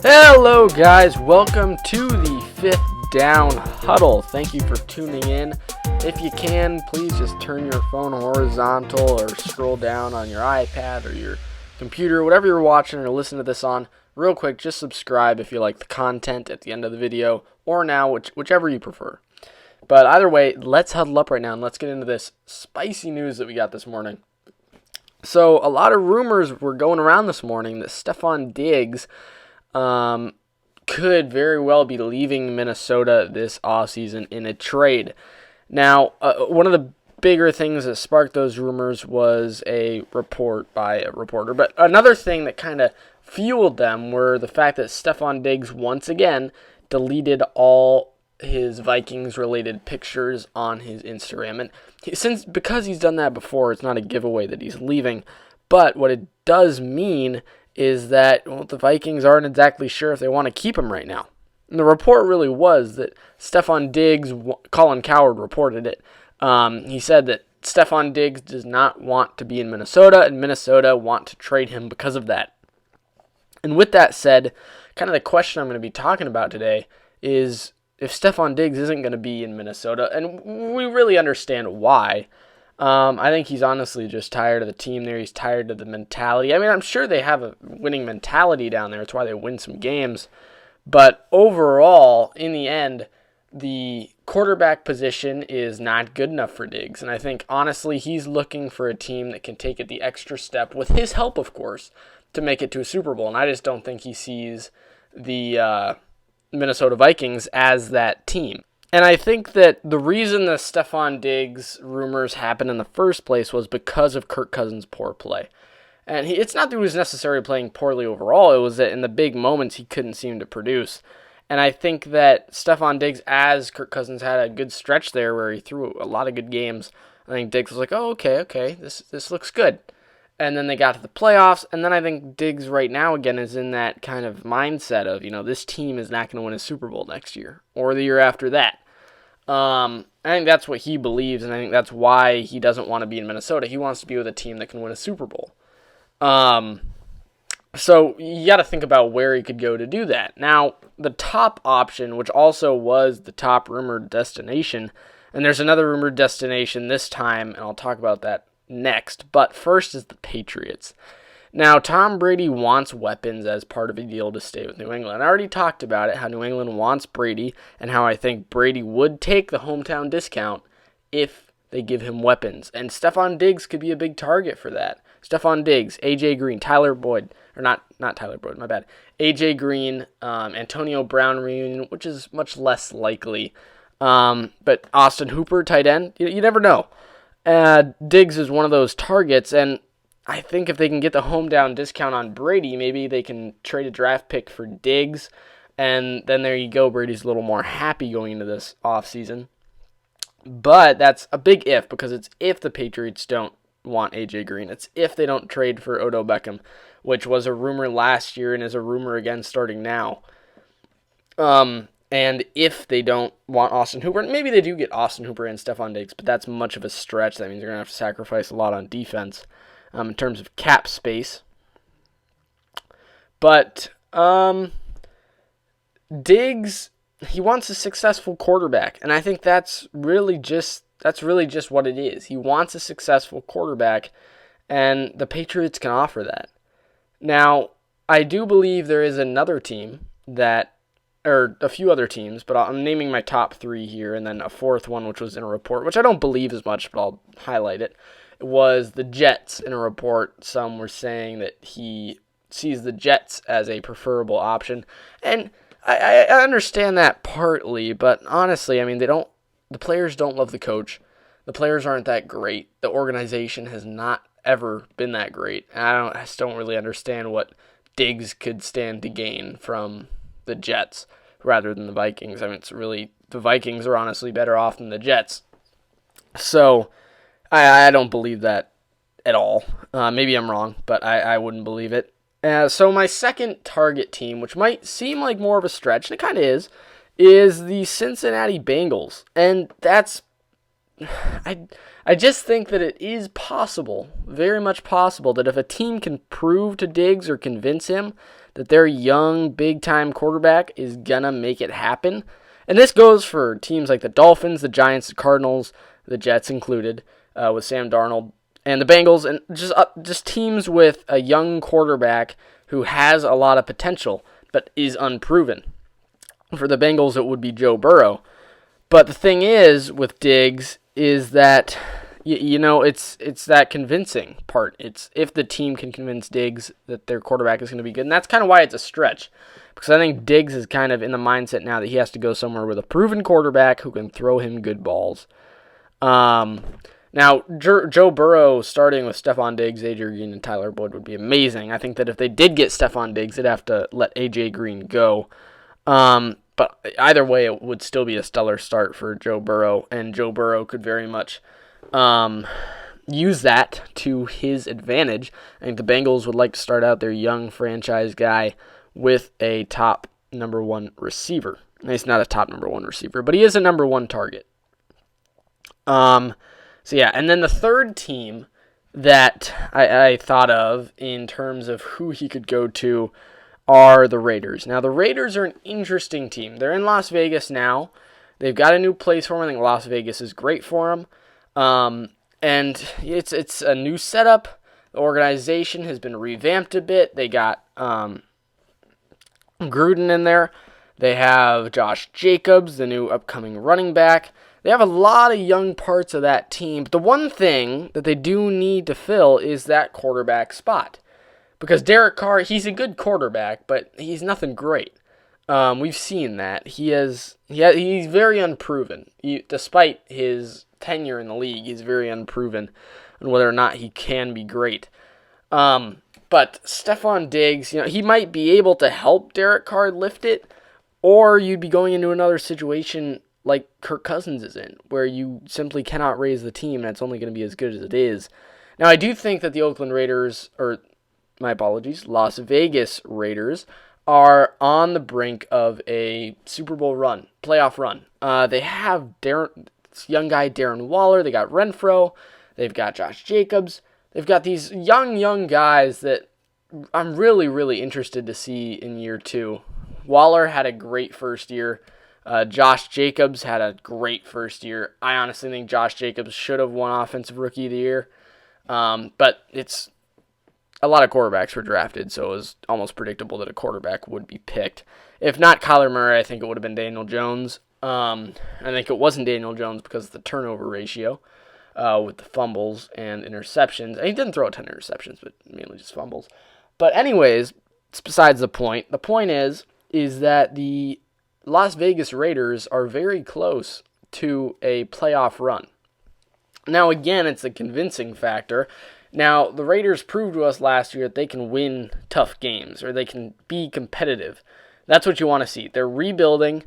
Hello guys, welcome to the Fifth Down Huddle. Thank you for tuning in. If you can, please just turn your phone horizontal or scroll down on your iPad or your computer, whatever you're watching or listening to this on. Real quick, just subscribe if you like the content at the end of the video or now, whichever you prefer. But either way, let's huddle up right now and let's get into this spicy news that we got this morning. So a lot of rumors were going around this morning that Stefon Diggs could very well be leaving Minnesota this offseason in a trade. Now, one of the bigger things that sparked those rumors was a report by a reporter. But another thing that kind of fueled them were the fact that Stefon Diggs once again deleted all his Vikings-related pictures on his Instagram. And because he's done that before, it's not a giveaway that he's leaving. But what it does mean is that the Vikings aren't exactly sure if they want to keep him right now. And the report really was that Stefon Diggs, Colin Cowherd reported it. He said that Stefon Diggs does not want to be in Minnesota, and Minnesota want to trade him because of that. And with that said, kind of the question I'm going to be talking about today is if Stefon Diggs isn't going to be in Minnesota, and we really understand why. I think he's honestly just tired of the team there. He's tired of the mentality. I mean, I'm sure they have a winning mentality down there. It's why they win some games. But overall, in the end, the quarterback position is not good enough for Diggs. And I think, honestly, he's looking for a team that can take it the extra step, with his help, of course, to make it to a Super Bowl. And I just don't think he sees the Minnesota Vikings as that team. And I think that the reason the Stefon Diggs rumors happened in the first place was because of Kirk Cousins' poor play. And it's not that he was necessarily playing poorly overall, it was that in the big moments he couldn't seem to produce. And I think that Stefon Diggs, as Kirk Cousins had a good stretch there where he threw a lot of good games, I think Diggs was like, oh, okay, this looks good. And then they got to the playoffs, and then I think Diggs right now again is in that kind of mindset of, this team is not going to win a Super Bowl next year or the year after that. I think that's what he believes, and I think that's why he doesn't want to be in Minnesota. He wants to be with a team that can win a Super Bowl. So you got to think about where he could go to do that. Now, the top option, which also was the top rumored destination, and there's another rumored destination this time, and I'll talk about that next, but first is the Patriots. Now, Tom Brady wants weapons as part of a deal to stay with New England. I already talked about it, how New England wants Brady, and how I think Brady would take the hometown discount if they give him weapons. And Stefon Diggs could be a big target for that. Stefon Diggs, A.J. Green, Tyler Boyd, or not Tyler Boyd, my bad. A.J. Green, Antonio Brown reunion, which is much less likely. But Austin Hooper, tight end, you never know. Diggs is one of those targets, and I think if they can get the hometown discount on Brady, maybe they can trade a draft pick for Diggs, and then there you go. Brady's a little more happy going into this offseason. But that's a big if, because it's if the Patriots don't want A.J. Green. It's if they don't trade for Odell Beckham, which was a rumor last year and is a rumor again starting now. And if they don't want Austin Hooper, maybe they do get Austin Hooper and Stefon Diggs, but that's much of a stretch. That means they're going to have to sacrifice a lot on defense in terms of cap space. But Diggs, he wants a successful quarterback, and I think that's really just what it is. He wants a successful quarterback, and the Patriots can offer that. Now, I do believe there is another team or a few other teams, but I'm naming my top three here, and then a fourth one, which was in a report, which I don't believe as much, but I'll highlight it. It was the Jets. In a report, some were saying that he sees the Jets as a preferable option, and I understand that partly, but honestly, I mean, the players don't love the coach. The players aren't that great. The organization has not ever been that great. And I just don't really understand what Diggs could stand to gain from the Jets rather than the Vikings. I mean, it's really, the Vikings are honestly better off than the Jets. So I don't believe that at all. Maybe I'm wrong, but I wouldn't believe it. So my second target team, which might seem like more of a stretch, and it kind of is the Cincinnati Bengals. And that's, I just think that it is possible, very much possible, that if a team can prove to Diggs or convince him that their young, big-time quarterback is going to make it happen. And this goes for teams like the Dolphins, the Giants, the Cardinals, the Jets included, with Sam Darnold, and the Bengals, and just teams with a young quarterback who has a lot of potential but is unproven. For the Bengals, it would be Joe Burrow. But the thing is with Diggs is that, it's that convincing part. It's if the team can convince Diggs that their quarterback is going to be good. And that's kind of why it's a stretch. Because I think Diggs is kind of in the mindset now that he has to go somewhere with a proven quarterback who can throw him good balls. Now, Joe Burrow starting with Stefon Diggs, A.J. Green, and Tyler Boyd would be amazing. I think that if they did get Stefon Diggs, they'd have to let A.J. Green go. But either way, it would still be a stellar start for Joe Burrow, and Joe Burrow could very much use that to his advantage. I think the Bengals would like to start out their young franchise guy with a top number one receiver. He's not a top number one receiver, but he is a number one target. And then the third team that I thought of in terms of who he could go to are the Raiders. Now, the Raiders are an interesting team. They're in Las Vegas now. They've got a new place for them. I think Las Vegas is great for them. And it's a new setup. The organization has been revamped a bit. They got Gruden in there. They have Josh Jacobs, the new upcoming running back. They have a lot of young parts of that team. But the one thing that they do need to fill is that quarterback spot. Because Derek Carr, he's a good quarterback, but he's nothing great. We've seen that. He's very unproven. Despite his tenure in the league, he's very unproven on whether or not he can be great. But Stefon Diggs, he might be able to help Derek Carr lift it, or you'd be going into another situation like Kirk Cousins is in, where you simply cannot raise the team, and it's only going to be as good as it is. Now, I do think that the Las Vegas Raiders are on the brink of a Super Bowl run, playoff run. They have young guy Darren Waller, they got Renfro, they've got Josh Jacobs. They've got these young guys that I'm really, really interested to see in year two. Waller had a great first year. Josh Jacobs had a great first year. I honestly think Josh Jacobs should have won Offensive Rookie of the Year. But it's a lot of quarterbacks were drafted, so it was almost predictable that a quarterback would be picked. If not Kyler Murray, I think it would have been Daniel Jones. I think it wasn't Daniel Jones because of the turnover ratio. With the fumbles and interceptions. And he didn't throw a ton of interceptions, but mainly just fumbles. But anyways, it's besides the point. The point is that the Las Vegas Raiders are very close to a playoff run. Now, again, it's a convincing factor. Now, the Raiders proved to us last year that they can win tough games, or they can be competitive. That's what you want to see. They're rebuilding.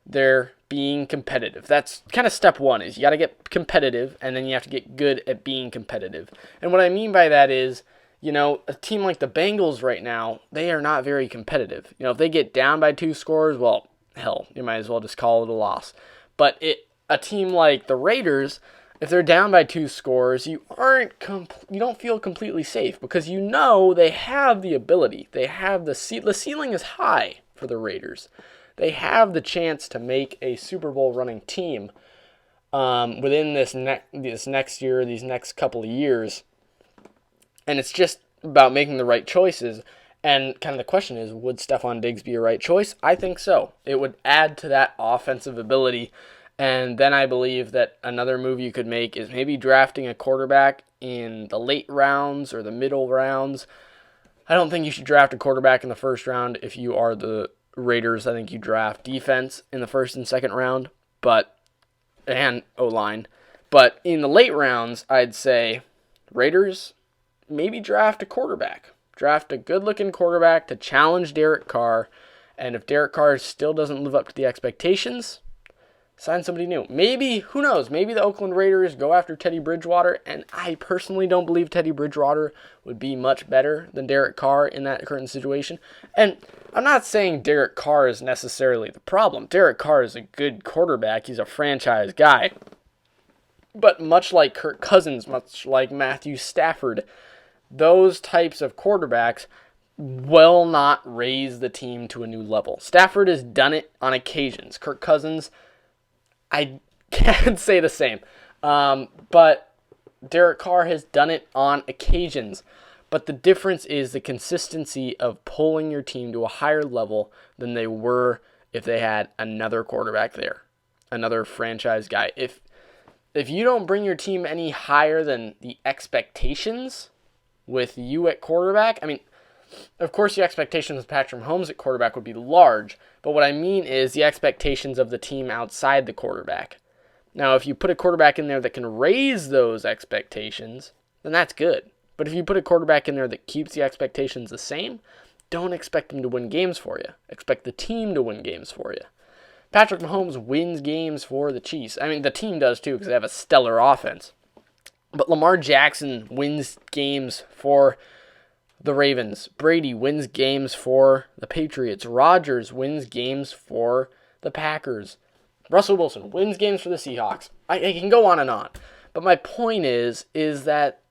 They're being competitive. That's kind of step one, is you got to get competitive, and then you have to get good at being competitive. And what I mean by that is, a team like the Bengals right now, they are not very competitive. If they get down by 2 scores, well, hell, you might as well just call it a loss. But a team like the Raiders, if they're down by 2 scores, you don't feel completely safe, because they have the ability. They have the ceiling is high for the Raiders. They have the chance to make a Super Bowl running team within this next year, these next couple of years. And it's just about making the right choices. And kind of the question is, would Stefon Diggs be a right choice? I think so. It would add to that offensive ability. And then I believe that another move you could make is maybe drafting a quarterback in the late rounds or the middle rounds. I don't think you should draft a quarterback in the first round if you are the Raiders. I think you draft defense in the first and second round, and O-line. But in the late rounds, I'd say Raiders, maybe draft a quarterback. Draft a good-looking quarterback to challenge Derek Carr. And if Derek Carr still doesn't live up to the expectations, sign somebody new. Maybe, who knows, maybe the Oakland Raiders go after Teddy Bridgewater, and I personally don't believe Teddy Bridgewater would be much better than Derek Carr in that current situation. And I'm not saying Derek Carr is necessarily the problem. Derek Carr is a good quarterback. He's a franchise guy. But much like Kirk Cousins, much like Matthew Stafford, those types of quarterbacks will not raise the team to a new level. Stafford has done it on occasions. Kirk Cousins, I can't say the same. But Derek Carr has done it on occasions. But the difference is the consistency of pulling your team to a higher level than they were if they had another quarterback there, another franchise guy. If you don't bring your team any higher than the expectations with you at quarterback, I mean, of course the expectations of Patrick Mahomes at quarterback would be large, but what I mean is the expectations of the team outside the quarterback. Now, if you put a quarterback in there that can raise those expectations, then that's good. But if you put a quarterback in there that keeps the expectations the same, don't expect him to win games for you. Expect the team to win games for you. Patrick Mahomes wins games for the Chiefs. I mean, the team does too because they have a stellar offense. But Lamar Jackson wins games for the Ravens. Brady wins games for the Patriots. Rodgers wins games for the Packers. Russell Wilson wins games for the Seahawks. I can go on and on. But my point is that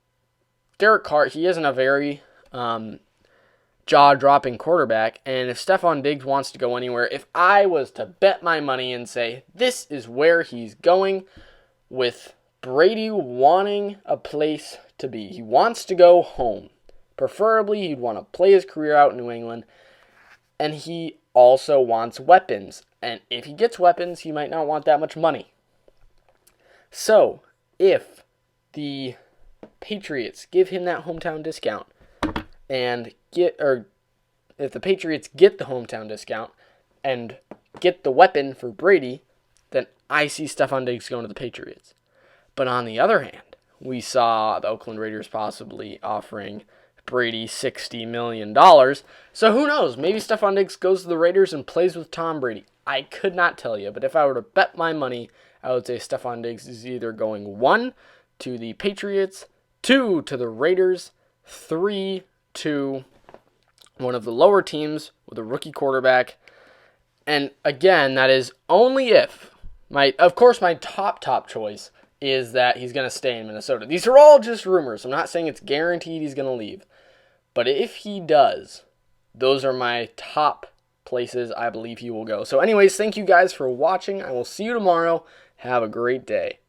Derek Carr, he isn't a very jaw-dropping quarterback, and if Stefon Diggs wants to go anywhere, if I was to bet my money and say this is where he's going, with Brady wanting a place to be, he wants to go home. Preferably, he'd want to play his career out in New England, and he also wants weapons, and if he gets weapons, he might not want that much money. So, if the Patriots give him that hometown discount and if the Patriots get the hometown discount and get the weapon for Brady, then I see Stefon Diggs going to the Patriots. But on the other hand, we saw the Oakland Raiders possibly offering Brady $60 million. So who knows? Maybe Stefon Diggs goes to the Raiders and plays with Tom Brady. I could not tell you, but if I were to bet my money, I would say Stefon Diggs is either going 1 to the Patriots, 2 to the Raiders, 3 to one of the lower teams with a rookie quarterback. And again, that is only if my top choice is that he's going to stay in Minnesota. These are all just rumors. I'm not saying it's guaranteed he's going to leave. But if he does, those are my top places I believe he will go. So anyways, thank you guys for watching. I will see you tomorrow. Have a great day.